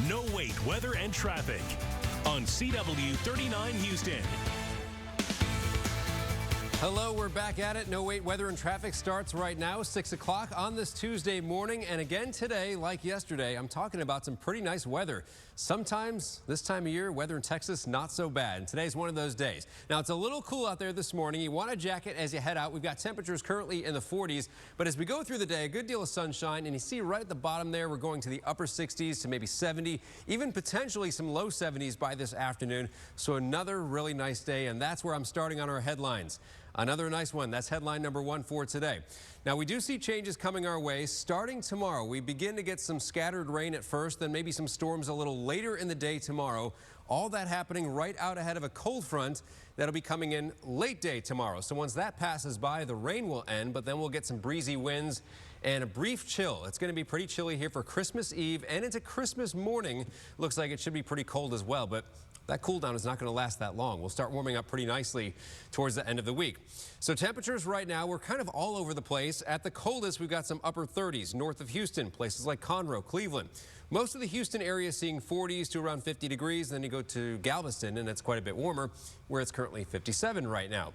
No Wait Weather and Traffic on CW 39 Houston. Hello, we're back at it. No Wait Weather and Traffic starts right now, 6 o'clock on this Tuesday morning. And again today, like yesterday, I'm talking about some pretty nice weather. Sometimes this time of year, weather in Texas, not so bad. And today's one of those days. Now, it's a little cool out there this morning. You want a jacket as you head out. We've got temperatures currently in the 40s. But as we go through the day, a good deal of sunshine. And you see right at the bottom there, we're going to the upper 60s to maybe 70, even potentially some low 70s by this afternoon. So another really nice day. And that's where I'm starting on our headlines. Another nice one. That's headline number one for today. Now, we do see changes coming our way starting tomorrow. We begin to get some scattered rain at first, then maybe some storms a little later in the day tomorrow. All that happening right out ahead of a cold front that'll be coming in late day tomorrow. So once that passes by, the rain will end, but then we'll get some breezy winds and a brief chill. It's going to be pretty chilly here for Christmas Eve and into Christmas morning. Looks like it should be pretty cold as well, but that cool down is not going to last that long. We'll start warming up pretty nicely towards the end of the week. So temperatures right now, we're kind of all over the place. At the coldest, we've got some upper 30s north of Houston, places like Conroe, Cleveland. Most of the Houston area seeing 40s to around 50 degrees. Then you go to Galveston, and it's quite a bit warmer, where it's currently 57 right now.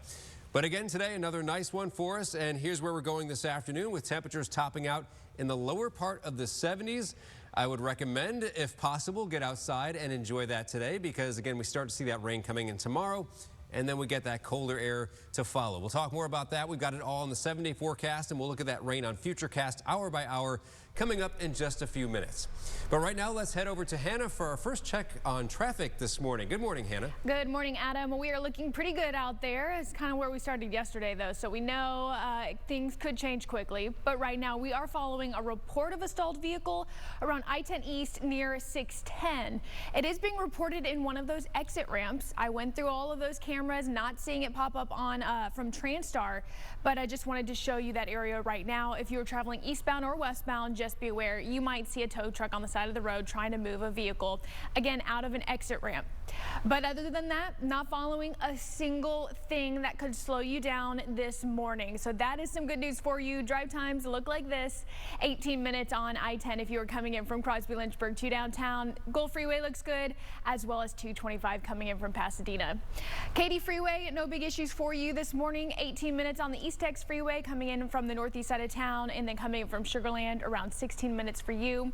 But again, today, another nice one for us. And here's where we're going this afternoon with temperatures topping out in the lower part of the 70s. I would recommend, if possible, get outside and enjoy that today because, again, we start to see that rain coming in tomorrow. And then we get that colder air to follow. We'll talk more about that. We've got it all in the 7-day forecast, and we'll look at that rain on Futurecast hour by hour coming up in just a few minutes. But right now, let's head over to Hannah for our first check on traffic this morning. Good morning, Hannah. Good morning, Adam. We are looking pretty good out there. It's kind of where we started yesterday, though, so we know things could change quickly. But right now, we are following a report of a stalled vehicle around I-10 East near 610. It is being reported in one of those exit ramps. I went through all of those cameras, not seeing it pop up on from Transtar, but I just wanted to show you that area right now. If you are traveling eastbound or westbound, just be aware you might see a tow truck on the side of the road trying to move a vehicle, again, out of an exit ramp. But other than that, not following a single thing that could slow you down this morning. So that is some good news for you. Drive times look like this: 18 minutes on I-10 if you are coming in from Crosby Lynchburg to downtown. Gulf Freeway looks good, as well as 225 coming in from Pasadena. Katy Freeway, no big issues for you this morning. 18 minutes on the East Tex Freeway coming in from the northeast side of town, and then coming in from Sugar Land, around 16 minutes for you.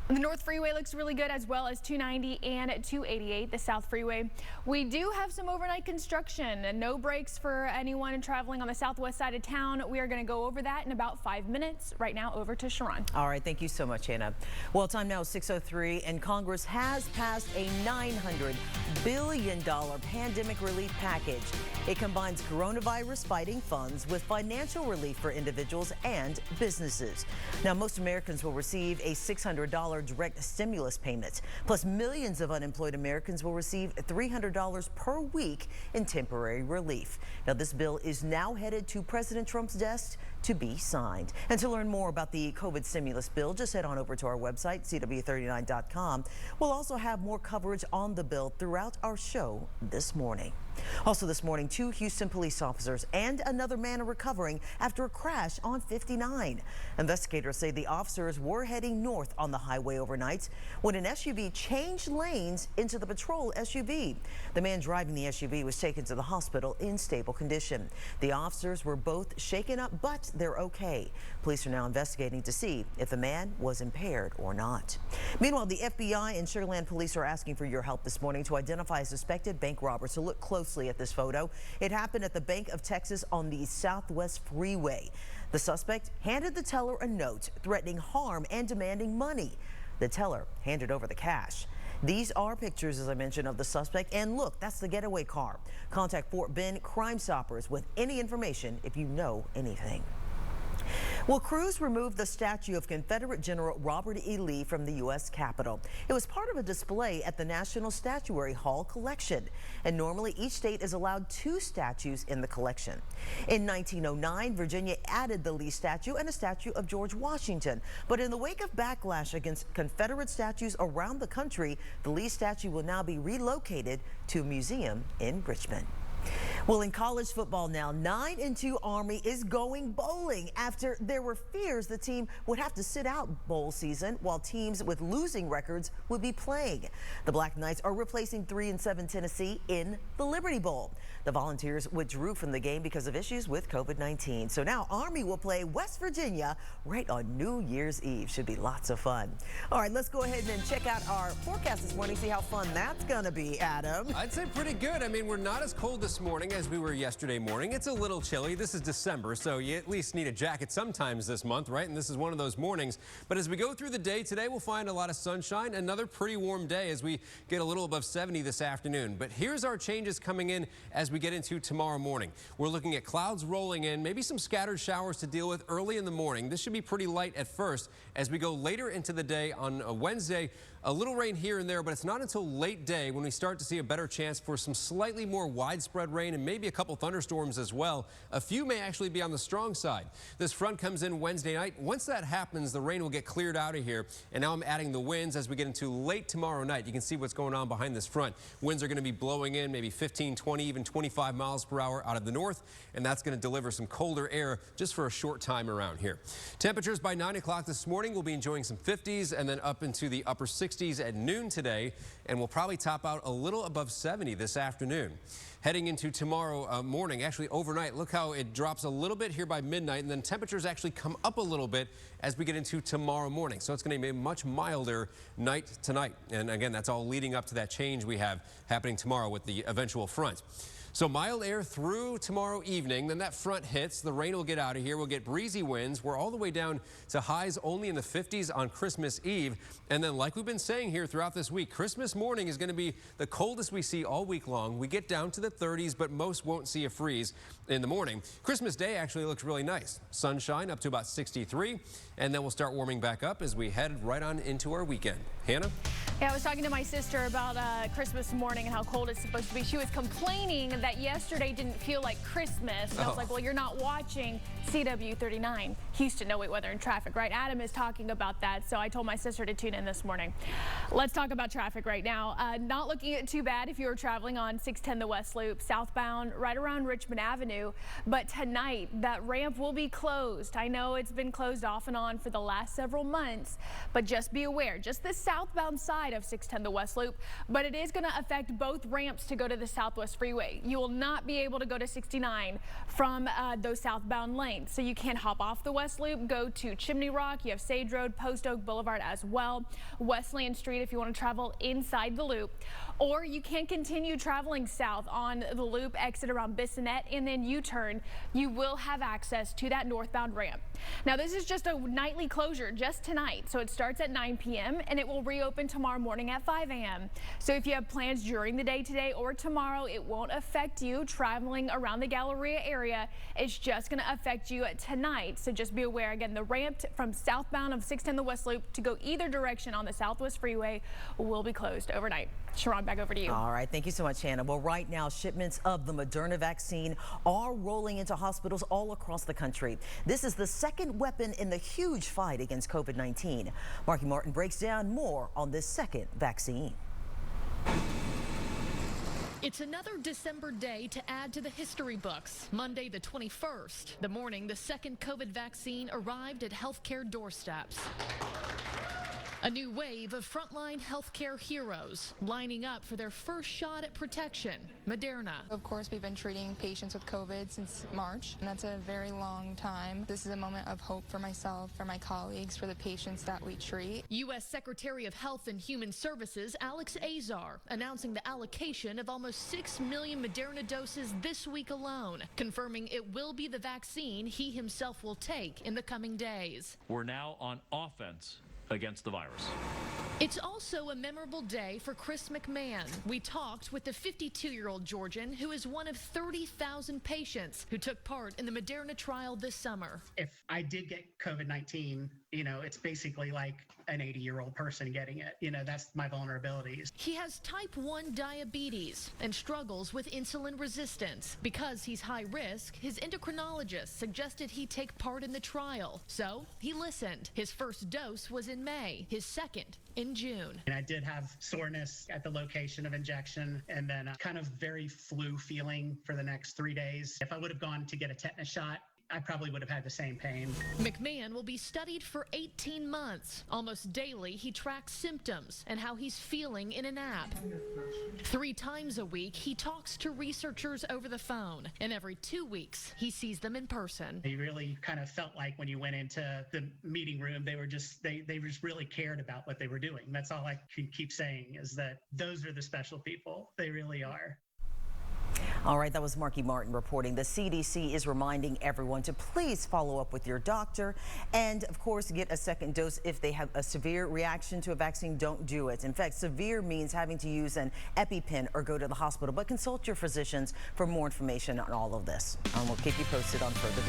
The North Freeway looks really good, as well as 290 and 288, the South Freeway. We do have some overnight construction and no breaks for anyone traveling on the southwest side of town. We are going to go over that in about 5 minutes. Right now, over to Sherron. All right, thank you so much, Hannah. Well, time now is 6:03, and Congress has passed a $900 billion pandemic relief package. It combines coronavirus fighting funds with financial relief for individuals and businesses. Now, most Americans will receive a $600 direct stimulus payment, plus millions of unemployed Americans will receive $300 per week in temporary relief. Now, this bill is now headed to President Trump's desk to be signed. And to learn more about the COVID stimulus bill, just head on over to our website, CW39.com. We'll also have more coverage on the bill throughout our show this morning. Also this morning, 2 Houston police officers and another man are recovering after a crash on 59. Investigators say the officers were heading north on the highway overnight when an SUV changed lanes into the patrol SUV. The man driving the SUV was taken to the hospital in stable condition. The officers were both shaken up, but they're okay. Police are now investigating to see if the man was impaired or not. Meanwhile, the FBI and Sugar Land police are asking for your help this morning to identify a suspected bank robber. So look closely at this photo. It happened at the Bank of Texas on the Southwest Freeway. The suspect handed the teller a note threatening harm and demanding money. The teller handed over the cash. These are pictures, as I mentioned, of the suspect. And look, that's the getaway car. Contact Fort Bend Crime Stoppers with any information if you know anything. Well, crews removed the statue of Confederate General Robert E. Lee from the U.S. Capitol. It was part of a display at the National Statuary Hall collection. And normally each state is allowed 2 statues in the collection. In 1909, Virginia added the Lee statue and a statue of George Washington. But in the wake of backlash against Confederate statues around the country, the Lee statue will now be relocated to a museum in Richmond. Well, in college football now, 9-2 Army is going bowling after there were fears the team would have to sit out bowl season while teams with losing records would be playing. The Black Knights are replacing 3-7 Tennessee in the Liberty Bowl. The Volunteers withdrew from the game because of issues with COVID-19. So now Army will play West Virginia right on New Year's Eve. Should be lots of fun. All right, let's go ahead and check out our forecast this morning, see how fun that's going to be, Adam. I'd say pretty good. I mean, we're not as cold this morning as we were yesterday morning. It's a little chilly. This is December, so you at least need a jacket sometimes this month, right? And this is one of those mornings. But as we go through the day today, we'll find a lot of sunshine. Another pretty warm day as we get a little above 70 this afternoon. But here's our changes coming in as we get into tomorrow morning. We're looking at clouds rolling in, maybe some scattered showers to deal with early in the morning. This should be pretty light at first. As we go later into the day on a Wednesday, a little rain here and there, but it's not until late day when we start to see a better chance for some slightly more widespread rain and maybe a couple thunderstorms as well. A few may actually be on the strong side. This front comes in Wednesday night. Once that happens, the rain will get cleared out of here. And now I'm adding the winds as we get into late tomorrow night. You can see what's going on behind this front. Winds are going to be blowing in maybe 15, 20, even 25 miles per hour out of the north. And that's going to deliver some colder air just for a short time around here. Temperatures by 9 o'clock this morning, we'll be enjoying some 50s and then up into the upper 60s at noon today, and we'll probably top out a little above 70 this afternoon. Heading into tomorrow morning, actually overnight, look how it drops a little bit here by midnight, and then temperatures actually come up a little bit as we get into tomorrow morning. So it's going to be a much milder night tonight. And again, that's all leading up to that change we have happening tomorrow with the eventual front. So mild air through tomorrow evening, then that front hits, the rain will get out of here, we'll get breezy winds, we're all the way down to highs only in the 50s on Christmas Eve, and then like we've been saying here throughout this week, Christmas morning is going to be the coldest we see all week long. We get down to the 30s, but most won't see a freeze in the morning. Christmas Day actually looks really nice. Sunshine up to about 63, and then we'll start warming back up as we head right on into our weekend. Hannah? Yeah, I was talking to my sister about Christmas morning and how cold it's supposed to be. She was complaining that yesterday didn't feel like Christmas. And I was like, well, you're not watching CW39, Houston No Wait Weather and Traffic, right? Adam is talking about that, so I told my sister to tune in this morning. Let's talk about traffic right now. Not looking at too bad if you were traveling on 610 the West Loop, southbound, right around Richmond Avenue. But tonight, that ramp will be closed. I know it's been closed off and on for the last several months, but just be aware, just the southbound side of 610 the West Loop, but it is going to affect both ramps to go to the Southwest Freeway. You will not be able to go to 69 from those southbound lanes, so you can't hop off the West Loop, go to Chimney Rock, you have Sage Road, Post Oak Boulevard as well, Westland Street if you want to travel inside the loop, or you can continue traveling south on the loop, exit around Bissonnette, and then U-turn. You will have access to that northbound ramp. Now, this is just a nightly closure just tonight, so it starts at 9 p.m. and it will reopen tomorrow morning at 5 a.m. So if you have plans during the day today or tomorrow, it won't affect you traveling around the Galleria area. It's just going to affect you tonight. So just be aware, again, the ramp from southbound of 610 the West Loop to go either direction on the Southwest Freeway will be closed overnight. Sherron, back over to you. All right, thank you so much, Hannah. Well, right now, shipments of the Moderna vaccine are rolling into hospitals all across the country. This is the second weapon in the huge fight against COVID-19. Marky Martin breaks down more on this second vaccine. It's another December day to add to the history books. Monday the 21st, the morning the second COVID vaccine arrived at healthcare doorsteps. A new wave of frontline healthcare heroes lining up for their first shot at protection, Moderna. Of course, we've been treating patients with COVID since March, and that's a very long time. This is a moment of hope for myself, for my colleagues, for the patients that we treat. U.S. Secretary of Health and Human Services Alex Azar announcing the allocation of almost 6 million Moderna doses this week alone, confirming it will be the vaccine he himself will take in the coming days. We're now on offense against the virus. It's also a memorable day for Chris McMahon. We talked with the 52-year-old Georgian who is one of 30,000 patients who took part in the Moderna trial this summer. If I did get COVID-19, it's basically like an 80-year-old person getting it. That's my vulnerabilities. He has type 1 diabetes and struggles with insulin resistance. Because he's high risk, his endocrinologist suggested he take part in the trial. So he listened. His first dose was in in May, his second in June. And I did have soreness at the location of injection and then kind of very flu feeling for the next 3 days. If I would have gone to get a tetanus shot, I probably would have had the same pain. McMahon will be studied for 18 months. Almost daily, he tracks symptoms and how he's feeling in an app. 3 times a week, he talks to researchers over the phone, and every 2 weeks, he sees them in person. You really kind of felt like when you went into the meeting room, they just really cared about what they were doing. That's all I can keep saying is that those are the special people. They really are. All right, that was Marky Martin reporting. The CDC is reminding everyone to please follow up with your doctor and, of course, get a second dose if they have a severe reaction to a vaccine. Don't do it. In fact, severe means having to use an EpiPen or go to the hospital, but consult your physicians for more information on all of this. And we'll keep you posted on further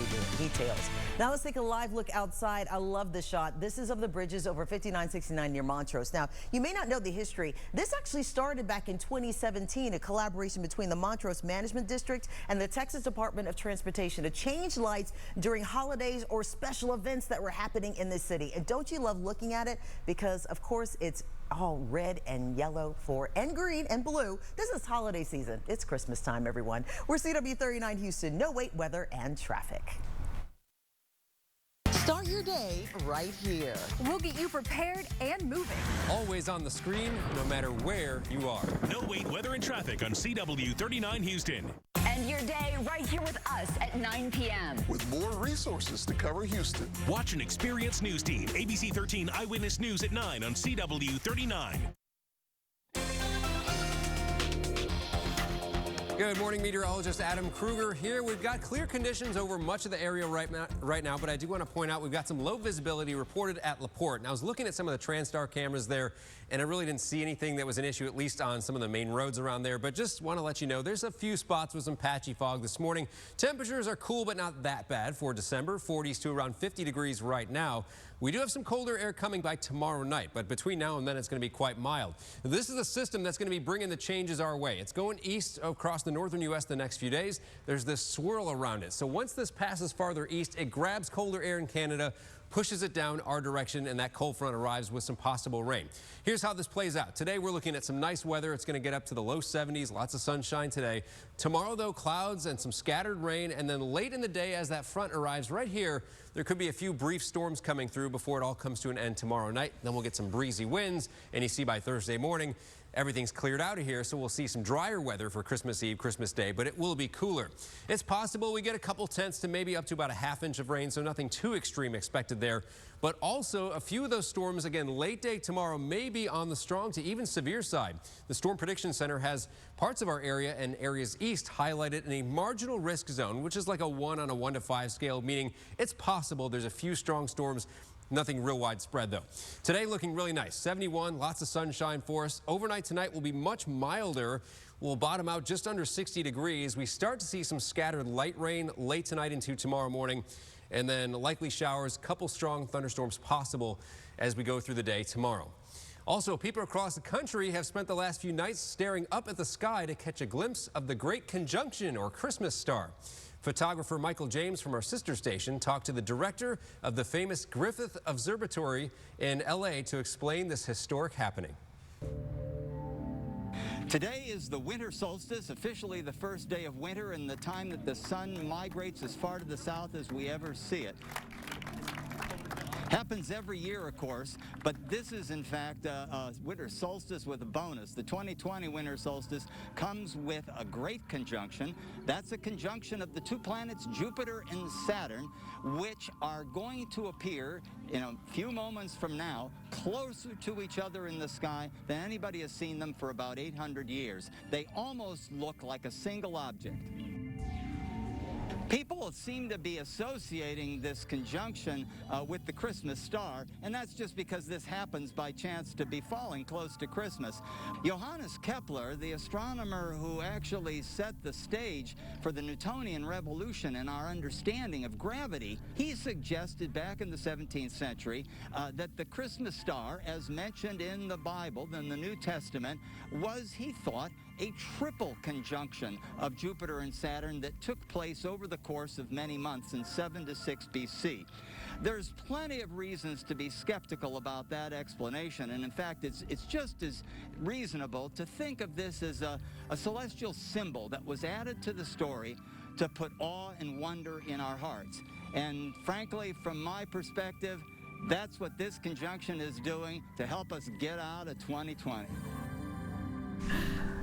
details. Now let's take a live look outside. I love this shot. This is of the bridges over 5969 near Montrose. Now, you may not know the history. This actually started back in 2017, a collaboration between the Montrose Management District and the Texas Department of Transportation to change lights during holidays or special events that were happening in this city. And don't you love looking at it? Because, of course, it's all red and yellow and green and blue. This is holiday season. It's Christmas time, everyone. We're CW39 Houston. No wait, weather and traffic. Start your day right here. We'll get you prepared and moving. Always on the screen, no matter where you are. No wait, weather and traffic on CW39 Houston. End your day right here with us at 9 p.m. with more resources to cover Houston. Watch and experience News Team, ABC 13 Eyewitness News at 9 on CW39. Good morning, meteorologist Adam Krueger here. We've got clear conditions over much of the area right now, but I do want to point out we've got some low visibility reported at LaPorte. Now, I was looking at some of the TransStar cameras there, and I really didn't see anything that was an issue, at least on some of the main roads around there. But just want to let you know, there's a few spots with some patchy fog this morning. Temperatures are cool, but not that bad for December. 40s to around 50 degrees right now. We do have some colder air coming by tomorrow night, but between now and then it's going to be quite mild. This is the system that's going to be bringing the changes our way. It's going east across the northern U.S. the next few days. There's this swirl around it. So once this passes farther east, it grabs colder air in Canada, pushes it down our direction, and that cold front arrives with some possible rain. Here's how this plays out. Today, we're looking at some nice weather. It's going to get up to the low 70s, lots of sunshine today. Tomorrow, though, clouds and some scattered rain, and then late in the day as that front arrives right here, there could be a few brief storms coming through before it all comes to an end tomorrow night. Then we'll get some breezy winds, and you see by Thursday morning, everything's cleared out of here, so we'll see some drier weather for Christmas Eve, Christmas Day, but it will be cooler. It's possible we get a couple tenths to maybe up to about a ½ inch of rain, so nothing too extreme expected there. But also, a few of those storms, again, late day tomorrow may be on the strong to even severe side. The Storm Prediction Center has parts of our area and areas east highlighted in a marginal risk zone, which is like a 1 on a 1 to 5 scale, meaning it's possible there's a few strong storms. Nothing real widespread, though. Today looking really nice. 71, lots of sunshine for us. Overnight tonight will be much milder. We'll bottom out just under 60 degrees. We start to see some scattered light rain late tonight into tomorrow morning, and then likely showers, couple strong thunderstorms possible as we go through the day tomorrow. Also, people across the country have spent the last few nights staring up at the sky to catch a glimpse of the Great Conjunction, or Christmas star. Photographer Michael James from our sister station talked to the director of the famous Griffith Observatory in L.A. to explain this historic happening. Today is the winter solstice, officially the first day of winter and the time that the sun migrates as far to the south as we ever see it. Happens every year, of course, but this is, in fact, a winter solstice with a bonus. The 2020 winter solstice comes with a great conjunction. That's a conjunction of the two planets, Jupiter and Saturn, which are going to appear in a few moments from now closer to each other in the sky than anybody has seen them for about 800 years. They almost look like a single object. People seem to be associating this conjunction with the Christmas star, and that's just because this happens by chance to be falling close to Christmas. Johannes Kepler, the astronomer who actually set the stage for the Newtonian revolution and our understanding of gravity, he suggested back in the 17th century that the Christmas star, as mentioned in the Bible, in the New Testament, was, he thought, a triple conjunction of Jupiter and Saturn that took place over the course of many months in 7 to 6 BC. There's plenty of reasons to be skeptical about that explanation, and in fact, it's just as reasonable to think of this as a celestial symbol that was added to the story to put awe and wonder in our hearts. And frankly, from my perspective, that's what this conjunction is doing to help us get out of 2020.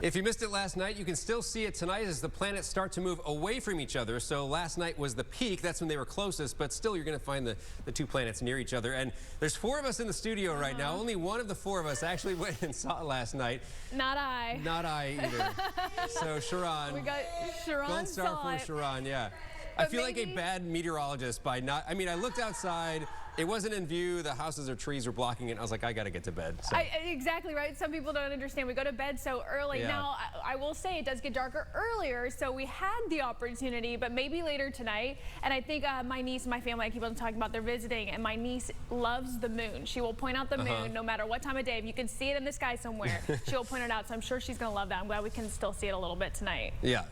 If you missed it last night, you can still see it tonight as the planets start to move away from each other. So last night was the peak. That's when they were closest, but still you're going to find the two planets near each other. And there's 4 of us in the studio right now. Only one of the 4 of us actually went and saw it last night. Not I. Not I either. So Sherron. We got Sherron. Gold star for Sherron, yeah. I feel like a bad meteorologist by not, I mean, I looked outside, it wasn't in view, the houses or trees were blocking it, and I was like, I gotta get to bed. So. Exactly right, some people don't understand, we go to bed so early. Yeah. Now, I will say it does get darker earlier, so we had the opportunity, but maybe later tonight, and I think my niece and my family, I keep on talking about they're visiting, and my niece loves the moon. She will point out the moon no matter what time of day. If you can see it in the sky somewhere, she'll point it out, so I'm sure she's gonna love that. I'm glad we can still see it a little bit tonight. Yeah.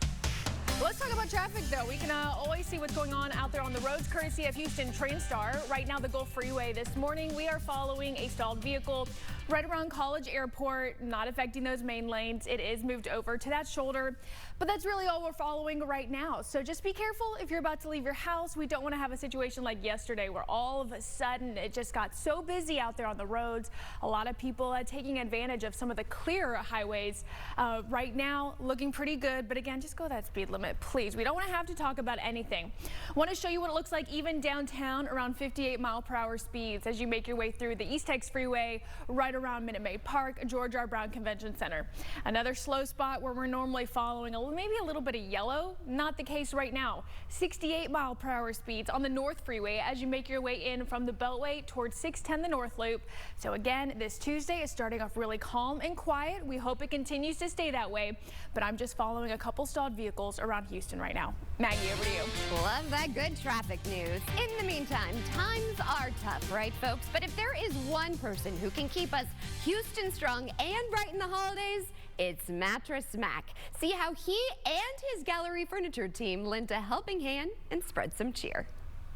Let's talk about traffic, though. We can always see what's going on out there on the roads, courtesy of Houston Train Star. Right now, the Gulf Freeway this morning, we are following a stalled vehicle right around College Airport, not affecting those main lanes. It is moved over to that shoulder, but that's really all we're following right now. So just be careful if you're about to leave your house. We don't want to have a situation like yesterday where all of a sudden it just got so busy out there on the roads. A lot of people taking advantage of some of the clearer highways. Right now, looking pretty good, but again, just go that speed limit, please. We don't want to have to talk about anything. Want to show you what it looks like even downtown around 58-mile-per-hour speeds as you make your way through the East Tex Freeway right around Minute Maid Park, George R. Brown Convention Center. Another slow spot where we're normally following maybe a little bit of yellow. Not the case right now. 68-mile-per-hour speeds on the North Freeway as you make your way in from the Beltway towards 610 the North Loop. So again, this Tuesday is starting off really calm and quiet. We hope it continues to stay that way, but I'm just following a couple stalled vehicles around Houston right now. Maggie, over to you. Love that good traffic news. In the meantime, times are tough, right, folks? But if there is one person who can keep us Houston strong and bright in the holidays, it's Mattress Mac. See how he and his gallery furniture team lent a helping hand and spread some cheer.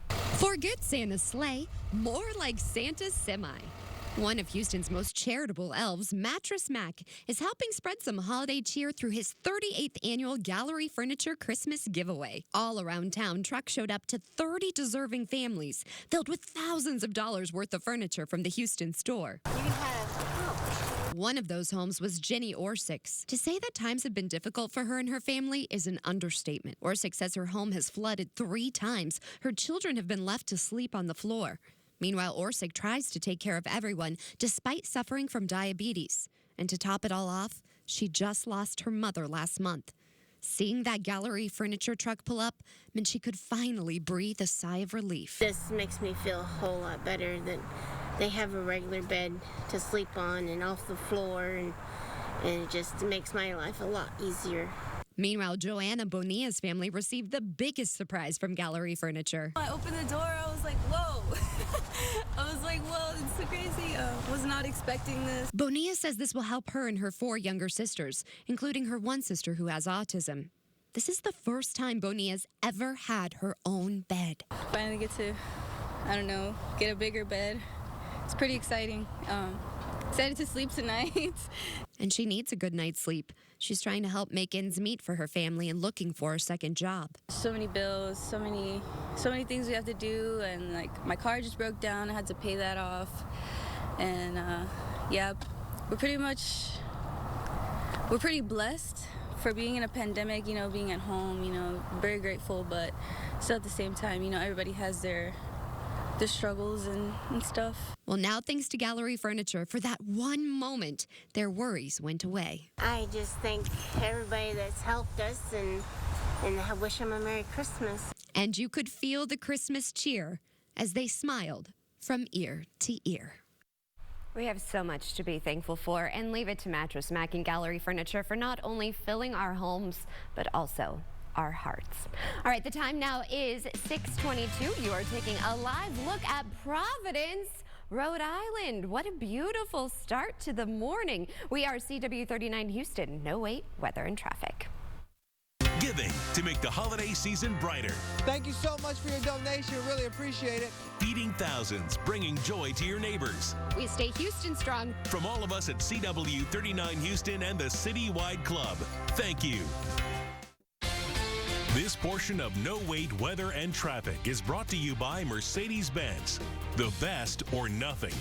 Forget Santa's sleigh, more like Santa's semi. One of Houston's most charitable elves, Mattress Mac, is helping spread some holiday cheer through his 38th annual Gallery Furniture Christmas giveaway. All around town, trucks showed up to 30 deserving families, filled with thousands of dollars worth of furniture from the Houston store. One of those homes was Jenny Orsick's. To say that times have been difficult for her and her family is an understatement. Orsick says her home has flooded 3 times. Her children have been left to sleep on the floor. Meanwhile, Orsick tries to take care of everyone despite suffering from diabetes. And to top it all off, she just lost her mother last month. Seeing that gallery furniture truck pull up meant she could finally breathe a sigh of relief. This makes me feel a whole lot better that they have a regular bed to sleep on and off the floor, and it just makes my life a lot easier. Meanwhile, Joanna Bonilla's family received the biggest surprise from Gallery Furniture. I opened the door, I was like, whoa. I was like, whoa, it's so crazy. Was not expecting this. Bonilla says this will help her and her 4 younger sisters, including her one sister who has autism. This is the first time Bonilla's ever had her own bed. Finally get to, I don't know, get a bigger bed. It's pretty exciting. Excited to sleep tonight. And she needs a good night's sleep. She's trying to help make ends meet for her family and looking for a second job. So many bills, so many things we have to do, and like my car just broke down. I had to pay that off. And yeah, we're pretty blessed for being in a pandemic, you know, being at home, you know, very grateful, but still at the same time, you know, everybody has their struggles and stuff. Well, now thanks to Gallery Furniture, for that one moment, their worries went away. I just thank everybody that's helped us and I wish them a Merry Christmas. And you could feel the Christmas cheer as they smiled from ear to ear. We have so much to be thankful for, and leave it to Mattress Mac and Gallery Furniture for not only filling our homes, but also our hearts. All right, the time now is 6:22. You are taking a live look at Providence, Rhode Island. What a beautiful start to the morning. We are CW39 Houston. No wait, weather and traffic. Giving to make the holiday season brighter. Thank you so much for your donation. Really appreciate it. Feeding thousands, bringing joy to your neighbors. We stay Houston strong. From all of us at CW 39 Houston and the Citywide Club, thank you. This portion of No Wait Weather and Traffic is brought to you by Mercedes-Benz. The best or nothing.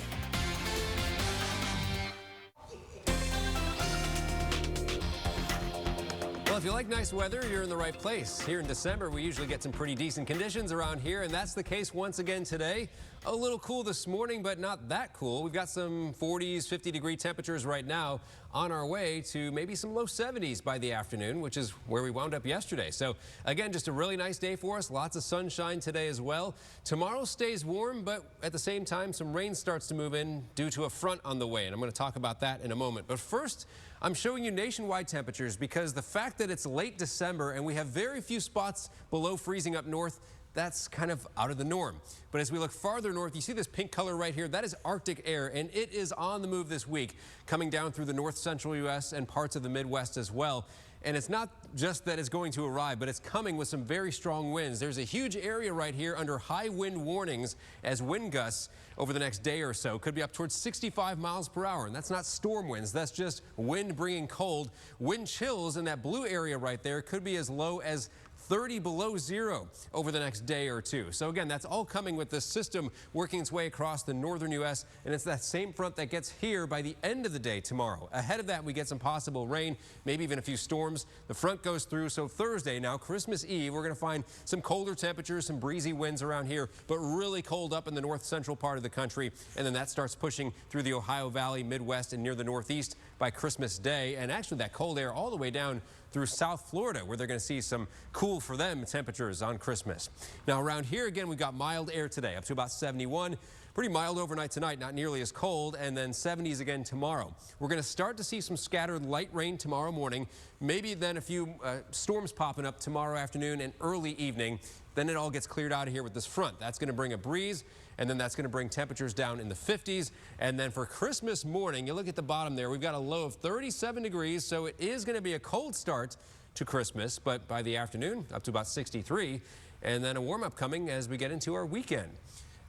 Well, if you like nice weather, you're in the right place. Here in December, we usually get some pretty decent conditions around here, and that's the case once again today. A little cool this morning, but not that cool. We've got some 40s, 50-degree temperatures right now on our way to maybe some low 70s by the afternoon, which is where we wound up yesterday. So, again, just a really nice day for us. Lots of sunshine today as well. Tomorrow stays warm, but at the same time, some rain starts to move in due to a front on the way, and I'm going to talk about that in a moment. But first, I'm showing you nationwide temperatures because the fact that it's late December and we have very few spots below freezing up north, that's kind of out of the norm. But as we look farther north, you see this pink color right here, that is Arctic air, and it is on the move this week, coming down through the north central U.S. and parts of the Midwest as well. And it's not just that it's going to arrive, but it's coming with some very strong winds. There's a huge area right here under high wind warnings as wind gusts over the next day or so could be up towards 65 miles per hour. And that's not storm winds. That's just wind bringing cold. Wind chills in that blue area right there could be as low as 30 below zero over the next day or two. So again, that's all coming with this system working its way across the northern U.S. And it's that same front that gets here by the end of the day tomorrow. Ahead of that, we get some possible rain, maybe even a few storms. The front goes through. So Thursday, now Christmas Eve, we're going to find some colder temperatures, some breezy winds around here, but really cold up in the north central part of the country. And then that starts pushing through the Ohio Valley, Midwest, and near the Northeast by Christmas Day. And actually that cold air all the way down through South Florida, where they're going to see some cool for them temperatures on Christmas. Now around here again, we've got mild air today up to about 71. Pretty mild overnight tonight, not nearly as cold, and then 70s again tomorrow. We're going to start to see some scattered light rain tomorrow morning, maybe then a few storms popping up tomorrow afternoon and early evening. Then it all gets cleared out of here with this front. That's going to bring a breeze, and then that's going to bring temperatures down in the 50s. And then for Christmas morning, you look at the bottom there, we've got a low of 37 degrees, so it is going to be a cold start to Christmas, but by the afternoon, up to about 63, and then a warm-up coming as we get into our weekend.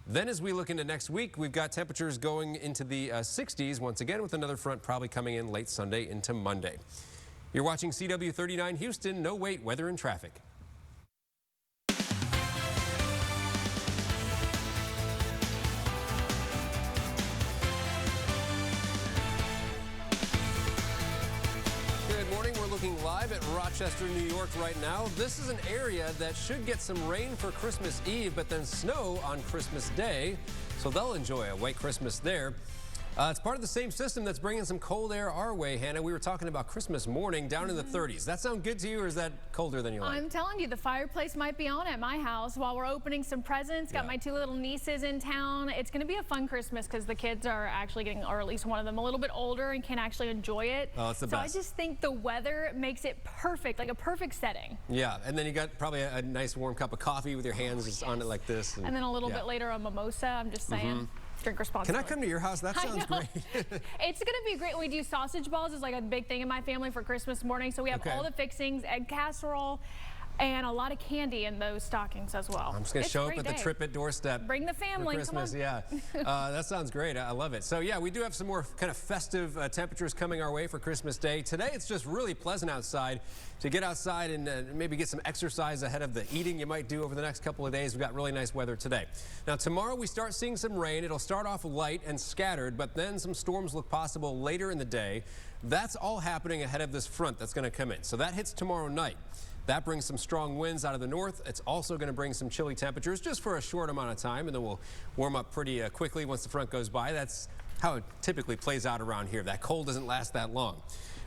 Then as we look into next week, we've got temperatures going into the 60s, once again with another front probably coming in late Sunday into Monday. You're watching CW 39 Houston, No Wait, Weather and Traffic. Looking live at Rochester, New York right now. This is an area that should get some rain for Christmas Eve, but then snow on Christmas Day. So they'll enjoy a white Christmas there. It's part of the same system that's bringing some cold air our way, Hannah. We were talking about Christmas morning down in the 30s. That sound good to you, or is that colder than you like? I'm telling you, the fireplace might be on at my house while we're opening some presents. Got my two little nieces in town. It's going to be a fun Christmas because the kids are actually getting, or at least one of them, a little bit older and can actually enjoy it. Oh, it's the best. So I just think the weather makes it perfect, like a perfect setting. Yeah, and then you got probably a nice warm cup of coffee with your hands just on it like this. And then a little bit later, a mimosa. I'm just saying. Drink responsibly. Can I come to your house? That sounds great. It's going to be great. We do sausage balls. It's like a big thing in my family for Christmas morning. So we have all the fixings, egg casserole, and a lot of candy in those stockings as well. I'm just going to show up at the Triplett doorstep. Bring the family. For Christmas, come on. Yeah. That sounds great. I love it. So yeah, we do have some more kind of festive temperatures coming our way for Christmas Day. Today, it's just really pleasant outside. To get outside and maybe get some exercise ahead of the eating you might do over the next couple of days. We've got really nice weather today. Now tomorrow we start seeing some rain. It'll start off light and scattered, but then some storms look possible later in the day. That's all happening ahead of this front that's going to come in. So that hits tomorrow night. That brings some strong winds out of the north. It's also going to bring some chilly temperatures just for a short amount of time, and then we'll warm up pretty quickly once the front goes by. That's how it typically plays out around here. That cold doesn't last that long.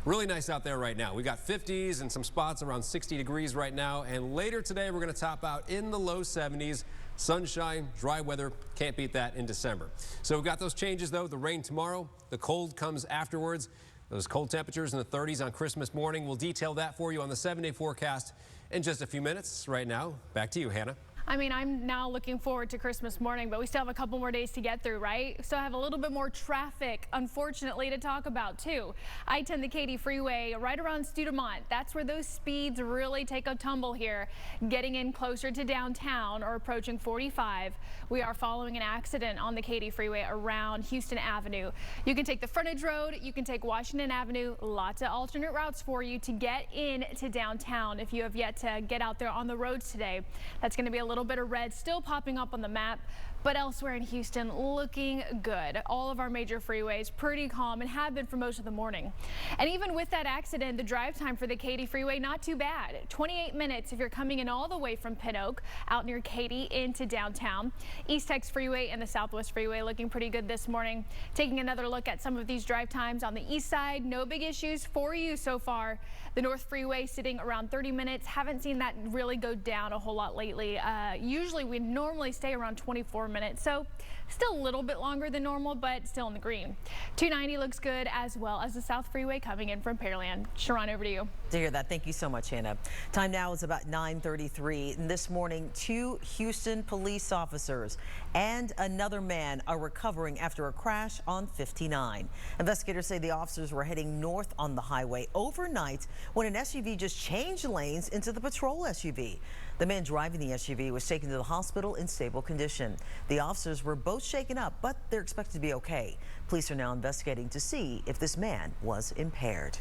Really nice out there right now. We got 50s and some spots around 60 degrees right now, and later today we're going to top out in the low 70s. Sunshine, dry weather, can't beat that in December. So we've got those changes though. The rain tomorrow, the cold comes afterwards. Those cold temperatures in the 30s on Christmas morning. We'll detail that for you on the 7-day forecast in just a few minutes. Right now, back to you, Hannah. I mean, I'm now looking forward to Christmas morning, but we still have a couple more days to get through, right? So I have a little bit more traffic, unfortunately, to talk about, too. I-10, the Katy Freeway, right around Studemont. That's where those speeds really take a tumble here. Getting in closer to downtown or approaching 45. We are following an accident on the Katy Freeway around Houston Avenue. You can take the frontage road, you can take Washington Avenue, lots of alternate routes for you to get in to downtown if you have yet to get out there on the roads today. That's going to be a little bit of red still popping up on the map, but elsewhere in Houston looking good. All of our major freeways pretty calm and have been for most of the morning. And even with that accident, the drive time for the Katy Freeway not too bad. 28 minutes if you're coming in all the way from Pin Oak out near Katy into downtown. East Tex Freeway and the Southwest Freeway looking pretty good this morning. Taking another look at some of these drive times on the east side, no big issues for you so far. The North Freeway sitting around 30 minutes. Haven't seen that really go down a whole lot lately. Usually we normally stay around 24 minutes, so still a little bit longer than normal, but still in the green. 290 looks good, as well as the South Freeway coming in from Pearland. Sherron, over to you. To hear that, thank you so much, Hannah. Time now is about 9:33. And this morning, 2 Houston police officers and another man are recovering after a crash on 59. Investigators say the officers were heading north on the highway overnight when an SUV just changed lanes into the patrol SUV. The man driving the SUV was taken to the hospital in stable condition. The officers were both shaken up, but they're expected to be okay. Police are now investigating to see if this man was impaired.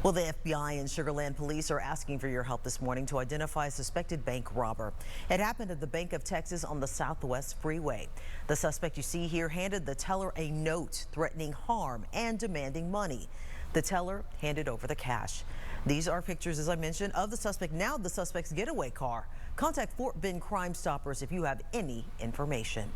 Well, the FBI and Sugar Land police are asking for your help this morning to identify a suspected bank robber. It happened at the Bank of Texas on the Southwest Freeway. The suspect you see here handed the teller a note threatening harm and demanding money. The teller handed over the cash. These are pictures, as I mentioned, of the suspect, now the suspect's getaway car. Contact Fort Bend Crime Stoppers if you have any information.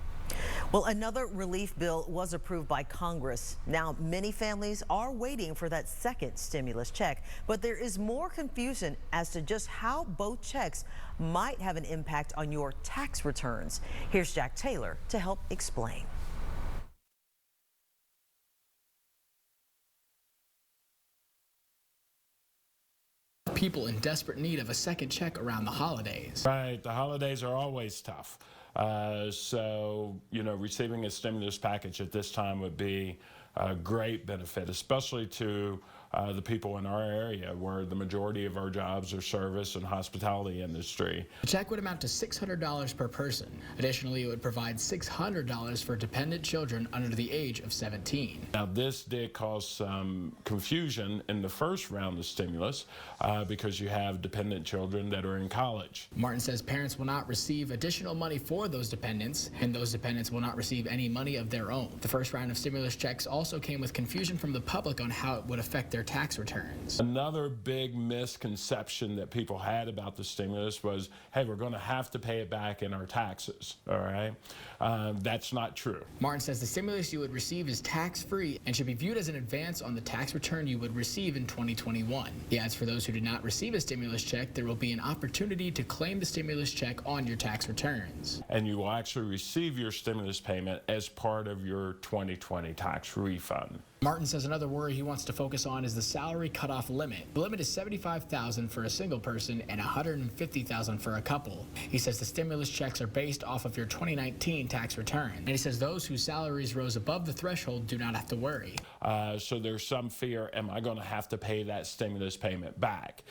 Well, another relief bill was approved by Congress. Now, many families are waiting for that second stimulus check, but there is more confusion as to just how both checks might have an impact on your tax returns. Here's Jack Taylor to help explain. People in desperate need of a second check around the holidays. Right, the holidays are always tough. So, receiving a stimulus package at this time would be a great benefit, especially to the people in our area where the majority of our jobs are service and hospitality industry. The check would amount to $600 per person. Additionally, it would provide $600 for dependent children under the age of 17. Now, this did cause some confusion in the first round of stimulus because you have dependent children that are in college. Martin says parents will not receive additional money for those dependents, and those dependents will not receive any money of their own. The first round of stimulus checks also came with confusion from the public on how it would affect their tax returns. Another big misconception that people had about the stimulus was, hey, we're going to have to pay it back in our taxes, all right? That's not true. Martin says the stimulus you would receive is tax-free and should be viewed as an advance on the tax return you would receive in 2021. He adds for those who did not receive a stimulus check, there will be an opportunity to claim the stimulus check on your tax returns. And you will actually receive your stimulus payment as part of your 2020 tax refund. Martin says another worry he wants to focus on is the salary cutoff limit. The limit is $75,000 for a single person and $150,000 for a couple. He says the stimulus checks are based off of your 2019 tax return. And he says those whose salaries rose above the threshold do not have to worry. So there's some fear, am I going to have to pay that stimulus payment back?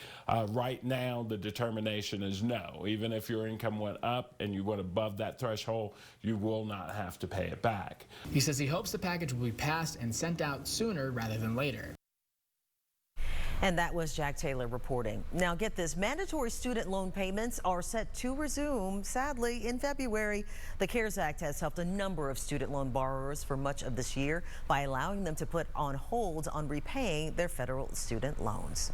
Right now, the determination is no. Even if your income went up and you went above that threshold, you will not have to pay it back. He says he hopes the package will be passed and sent out sooner rather than later. And that was Jack Taylor reporting. Now get this, mandatory student loan payments are set to resume, sadly, in February. The CARES Act has helped a number of student loan borrowers for much of this year by allowing them to put on hold on repaying their federal student loans.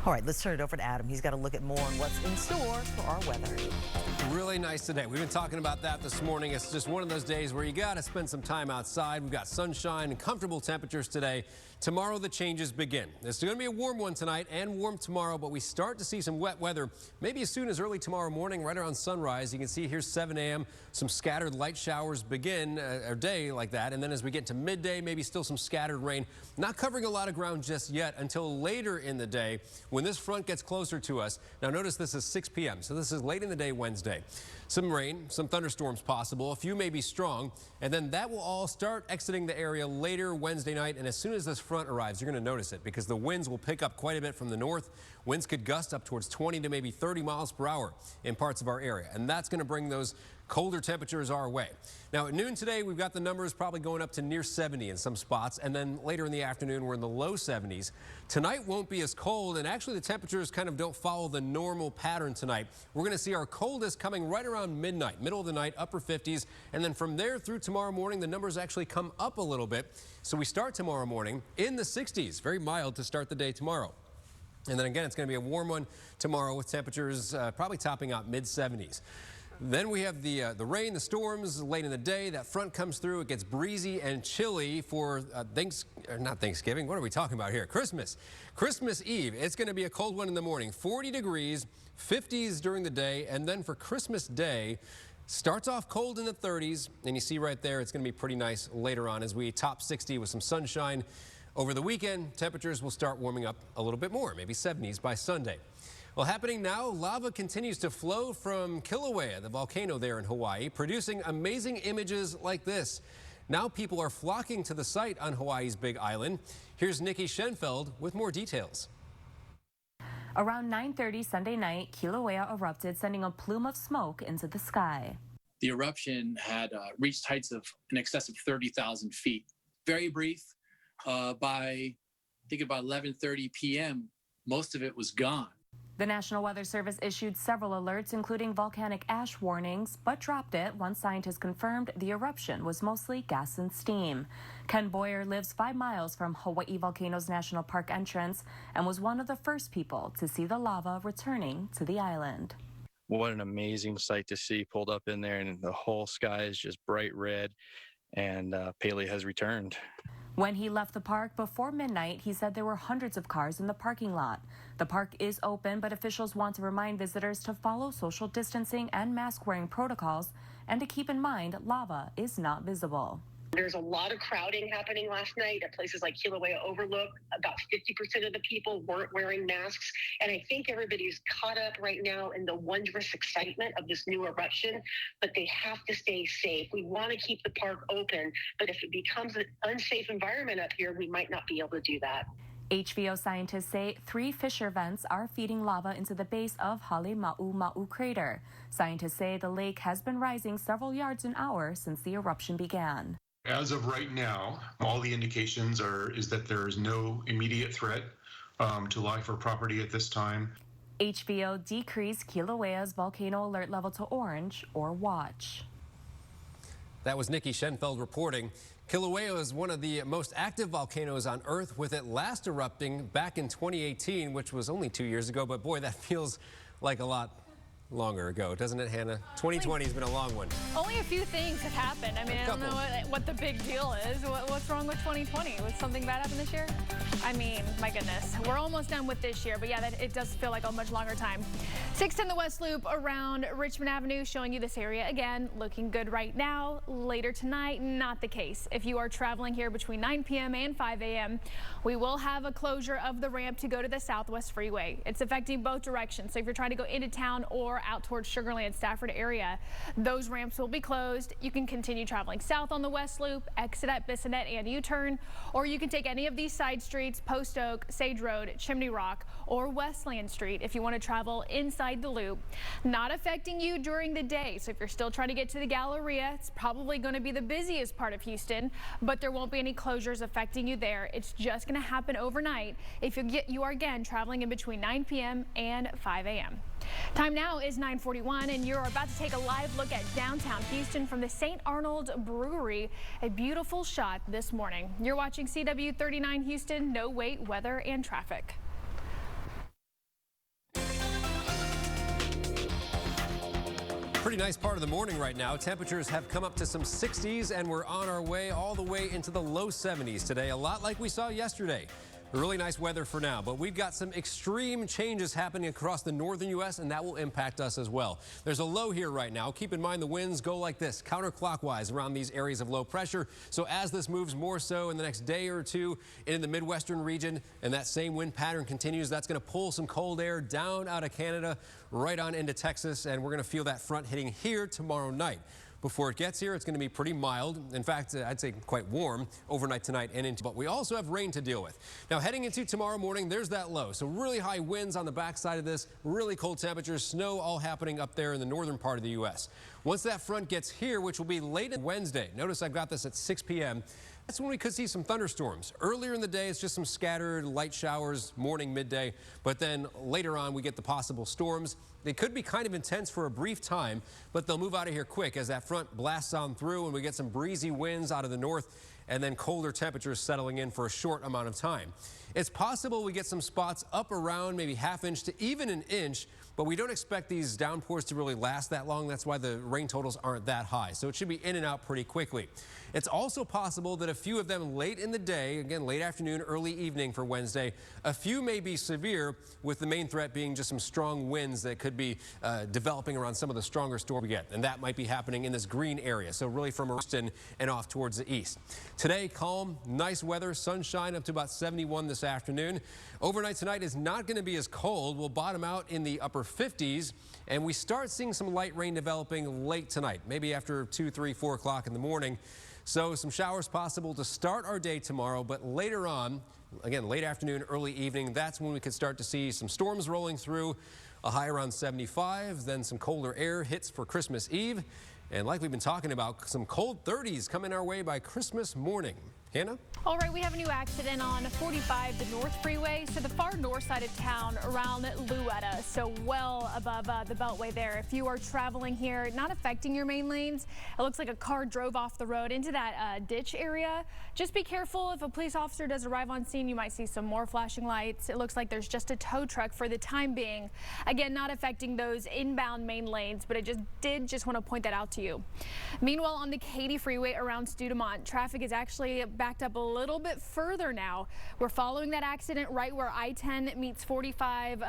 All right, let's turn it over to Adam. He's got to look at more on what's in store for our weather. Really nice today. We've been talking about that this morning. It's just one of those days where you got to spend some time outside. We've got sunshine and comfortable temperatures today. Tomorrow the changes begin. It's going to be a warm one tonight and warm tomorrow, but we start to see some wet weather maybe as soon as early tomorrow morning, right around sunrise. You can see here's 7 a.m. Some scattered light showers begin a day like that. And then as we get to midday, maybe still some scattered rain. Not covering a lot of ground just yet until later in the day when this front gets closer to us. Now notice this is 6 p.m. So this is late in the day Wednesday. Some rain, some thunderstorms possible, a few may be strong, and then that will all start exiting the area later Wednesday night. And as soon as this front arrives, you're going to notice it because the winds will pick up quite a bit from the north. Winds could gust up towards 20 to maybe 30 miles per hour in parts of our area, and that's going to bring those colder temperatures our way. Now at noon today, we've got the numbers probably going up to near 70 in some spots, and then later in the afternoon, we're in the low 70s. Tonight won't be as cold, and actually the temperatures kind of don't follow the normal pattern tonight. We're going to see our coldest coming right around midnight, middle of the night, upper 50s, and then from there through tomorrow morning, the numbers actually come up a little bit. So we start tomorrow morning in the 60s, very mild to start the day tomorrow. And then again, it's going to be a warm one tomorrow with temperatures probably topping out mid-70s. Then we have the rain, the storms late in the day. That front comes through. It gets breezy and chilly for not Thanksgiving. What are we talking about here? Christmas. Christmas Eve. It's going to be a cold one in the morning. 40 degrees, 50s during the day. And then for Christmas Day, starts off cold in the 30s. And you see right there, it's going to be pretty nice later on as we top 60 with some sunshine. Over the weekend, temperatures will start warming up a little bit more, maybe 70s by Sunday. Well, happening now, lava continues to flow from Kilauea, the volcano there in Hawaii, producing amazing images like this. Now people are flocking to the site on Hawaii's Big Island. Here's Nikki Schenfeld with more details. Around 9:30 Sunday night, Kilauea erupted, sending a plume of smoke into the sky. The eruption had reached heights of in excess of 30,000 feet. Very brief. By, I think about 11:30 p.m., most of it was gone. The National Weather Service issued several alerts, including volcanic ash warnings, but dropped it once scientists confirmed the eruption was mostly gas and steam. Ken Boyer lives 5 miles from Hawaii Volcanoes National Park entrance and was one of the first people to see the lava returning to the island. What an amazing sight to see pulled up in there, and the whole sky is just bright red, and Pele has returned. When he left the park before midnight, he said there were hundreds of cars in the parking lot. The park is open, but officials want to remind visitors to follow social distancing and mask-wearing protocols and to keep in mind lava is not visible. There's a lot of crowding happening last night at places like Kilauea Overlook. About 50% of the people weren't wearing masks. And I think everybody's caught up right now in the wondrous excitement of this new eruption, but they have to stay safe. We want to keep the park open, but if it becomes an unsafe environment up here, we might not be able to do that. HVO scientists say 3 fissure vents are feeding lava into the base of Halema'u crater. Scientists say the lake has been rising several yards an hour since the eruption began. As of right now, all the indications is that there is no immediate threat to life or property at this time. HVO decreased Kilauea's volcano alert level to orange or watch. That was Nikki Schenfeld reporting. Kilauea is one of the most active volcanoes on Earth, with it last erupting back in 2018, which was only 2 years ago. But boy, that feels like a lot longer ago, doesn't it, Hannah? 2020 has been a long one. Only a few things have happened. I mean, I don't know what the big deal is. What's wrong with 2020? Was something bad happen this year? I mean, my goodness. We're almost done with this year, but yeah, it does feel like a much longer time. 610 the West Loop around Richmond Avenue, showing you this area again. Looking good right now. Later tonight, not the case. If you are traveling here between 9 p.m. and 5 a.m., we will have a closure of the ramp to go to the Southwest Freeway. It's affecting both directions. So if you're trying to go into town or out towards Sugar Land, Stafford area, those ramps will be closed. You can continue traveling south on the West Loop, exit at Bissonnet and U-turn, or you can take any of these side streets, Post Oak, Sage Road, Chimney Rock, or Westland Street if you want to travel inside the loop. Not affecting you during the day. So if you're still trying to get to the Galleria, it's probably going to be the busiest part of Houston, but there won't be any closures affecting you there. It's just going to happen overnight if you are again traveling in between 9 p.m. and 5 a.m. Time now is 9:41, and you're about to take a live look at downtown Houston from the St. Arnold Brewery. A beautiful shot this morning. You're watching CW 39 Houston. No wait, weather and traffic. Pretty nice part of the morning right now. Temperatures have come up to some 60s, and we're on our way all the way into the low 70s today, a lot like we saw yesterday. Really nice weather for now, but we've got some extreme changes happening across the northern U.S., and that will impact us as well. There's a low here right now. Keep in mind the winds go like this, counterclockwise around these areas of low pressure. So as this moves more so in the next day or two in the Midwestern region, and that same wind pattern continues, that's going to pull some cold air down out of Canada right on into Texas, and we're going to feel that front hitting here tomorrow night. Before it gets here, it's going to be pretty mild. In fact, I'd say quite warm overnight tonight and into. But we also have rain to deal with. Now, heading into tomorrow morning, there's that low. So really high winds on the backside of this, really cold temperatures, snow all happening up there in the northern part of the U.S. Once that front gets here, which will be late on Wednesday, notice I've got this at 6 p.m., that's when we could see some thunderstorms. Earlier in the day, it's just some scattered light showers, morning, midday. But then later on, we get the possible storms. They could be kind of intense for a brief time, but they'll move out of here quick as that front blasts on through and we get some breezy winds out of the north and then colder temperatures settling in for a short amount of time. It's possible we get some spots up around maybe ½ inch to even an inch, but we don't expect these downpours to really last that long. That's why the rain totals aren't that high. So it should be in and out pretty quickly. It's also possible that a few of them late in the day, again, late afternoon, early evening for Wednesday, a few may be severe, with the main threat being just some strong winds that could be developing around some of the stronger storms we get. And that might be happening in this green area. So really from Houston and off towards the east. Today, calm, nice weather, sunshine up to about 71 this afternoon. Overnight tonight is not going to be as cold. We'll bottom out in the upper 50s, and we start seeing some light rain developing late tonight, maybe after 2, 3, 4 o'clock in the morning. So some showers possible to start our day tomorrow, but later on, again, late afternoon, early evening, that's when we could start to see some storms rolling through, a high around 75, then some colder air hits for Christmas Eve. And like we've been talking about, some cold 30s coming our way by Christmas morning. Hannah? All right, we have a new accident on 45, the North Freeway, so the far north side of town around Louetta, so well above the Beltway there. If you are traveling here, not affecting your main lanes, it looks like a car drove off the road into that ditch area. Just be careful. If a police officer does arrive on scene, you might see some more flashing lights. It looks like there's just a tow truck for the time being. Again, not affecting those inbound main lanes, but I just want to point that out to you. Meanwhile, on the Katy Freeway around Studemont, traffic is actually backed up a little bit further now. We're following that accident right where I-10 meets 45,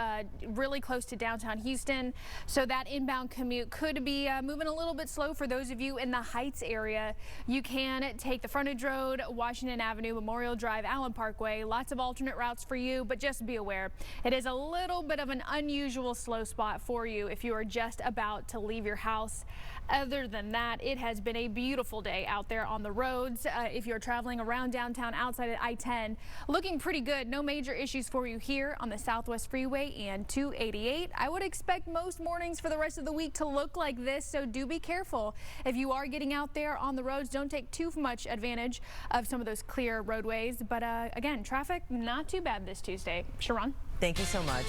really close to downtown Houston. So that inbound commute could be moving a little bit slow for those of you in the Heights area. You can take the frontage road, Washington Avenue, Memorial Drive, Allen Parkway. Lots of alternate routes for you, but just be aware it is a little bit of an unusual slow spot for you if you are just about to leave your house. Other than that, it has been a beautiful day out there on the roads. If you're traveling around downtown outside of I-10, looking pretty good. No major issues for you here on the Southwest Freeway and 288. I would expect most mornings for the rest of the week to look like this, so do be careful. If you are getting out there on the roads, don't take too much advantage of some of those clear roadways. But again, traffic not too bad this Tuesday. Sherron? Thank you so much.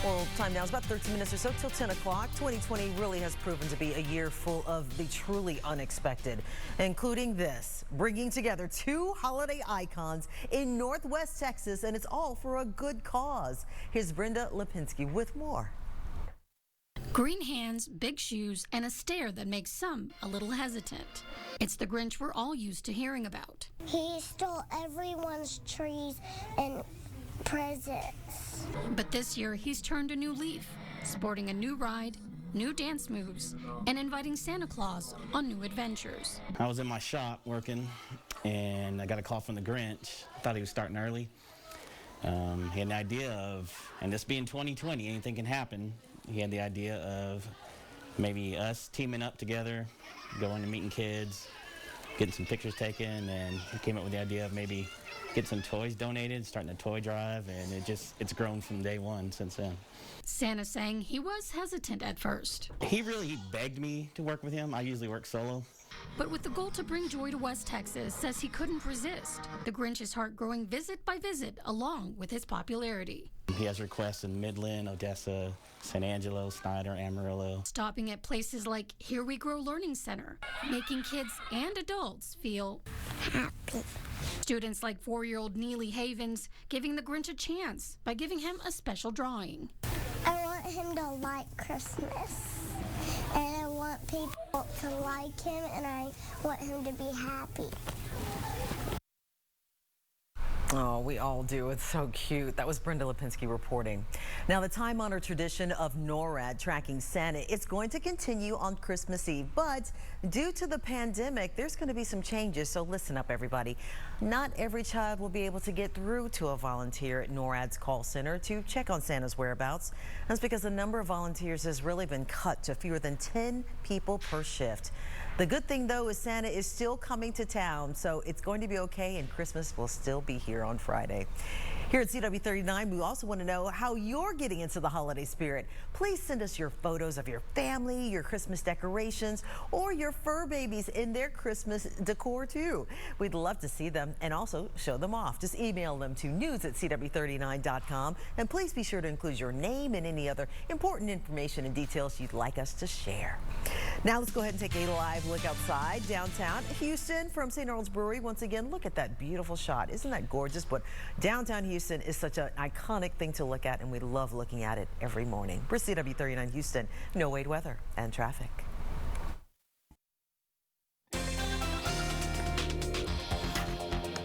Well, time now is about 13 minutes or so till 10 o'clock. 2020 really has proven to be a year full of the truly unexpected, including this, bringing together two holiday icons in Northwest Texas, and it's all for a good cause. Here's Brenda Lepenski with more. Green hands, big shoes, and a stare that makes some a little hesitant. It's the Grinch we're all used to hearing about. He stole everyone's trees and presents. But this year, he's turned a new leaf, sporting a new ride, new dance moves, and inviting Santa Claus on new adventures. I was in my shop working, and I got a call from the Grinch. I thought he was starting early. He had an idea of, and this being 2020, anything can happen. He had the idea of maybe us teaming up together, going and meeting kids, getting some pictures taken, and he came up with the idea of maybe get some toys donated, starting a toy drive, and it's grown from day one since then. Santa saying he was hesitant at first. He begged me to work with him. I usually work solo. But with the goal to bring joy to West Texas, says he couldn't resist. The Grinch's heart growing visit by visit along with his popularity. He has requests in Midland, Odessa, San Angelo, Snyder, Amarillo. Stopping at places like Here We Grow Learning Center, making kids and adults feel happy. Students like 4-year-old Neely Havens giving the Grinch a chance by giving him a special drawing. I want him to like Christmas, and I want people to like him, and I want him to be happy. Oh, we all do. It's so cute. That was Brenda Lepenski reporting. Now, the time-honored tradition of NORAD tracking Santa, it's going to continue on Christmas Eve, but due to the pandemic, there's going to be some changes, so listen up, everybody. Not every child will be able to get through to a volunteer at NORAD's call center to check on Santa's whereabouts. That's because the number of volunteers has really been cut to fewer than 10 people per shift. The good thing, though, is Santa is still coming to town, so it's going to be okay, and Christmas will still be here on Friday. Here at CW39, we also want to know how you're getting into the holiday spirit. Please send us your photos of your family, your Christmas decorations, or your fur babies in their Christmas decor, too. We'd love to see them and also show them off. Just email them to news@cw39.com, and please be sure to include your name and any other important information and details you'd like us to share. Now let's go ahead and take a live look outside downtown Houston from St. Arnold's Brewery. Once again, look at that beautiful shot. Isn't that gorgeous? But downtown Houston is such an iconic thing to look at, and we love looking at it every morning. For CW39 Houston, no wait weather and traffic.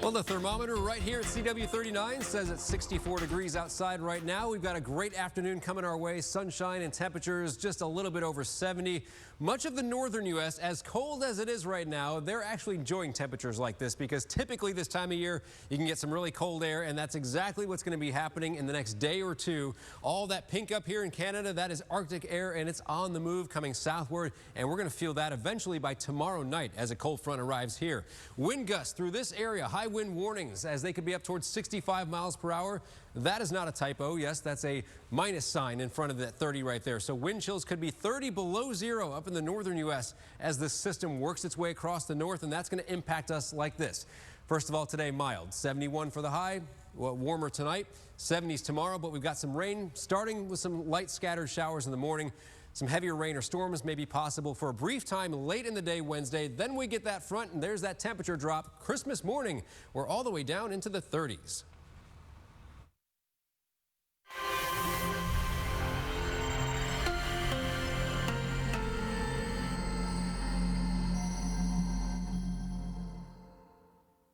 Well, the thermometer right here at CW39 says it's 64 degrees outside right now. We've got a great afternoon coming our way. Sunshine and temperatures just a little bit over 70. Much of the northern U.S., as cold as it is right now, they're actually enjoying temperatures like this because typically this time of year you can get some really cold air, and that's exactly what's going to be happening in the next day or two. All that pink up here in Canada, that is Arctic air, and it's on the move coming southward, and we're going to feel that eventually by tomorrow night as a cold front arrives here. Wind gusts through this area, high wind warnings as they could be up towards 65 miles per hour. That is not a typo. Yes, that's a minus sign in front of that 30 right there. So wind chills could be 30 below zero up in the northern U.S. as this system works its way across the north, and that's going to impact us like this. First of all, today mild, 71 for the high, warmer tonight, 70s tomorrow, but we've got some rain starting with some light scattered showers in the morning. Some heavier rain or storms may be possible for a brief time late in the day Wednesday. Then we get that front, and there's that temperature drop Christmas morning. We're all the way down into the 30s.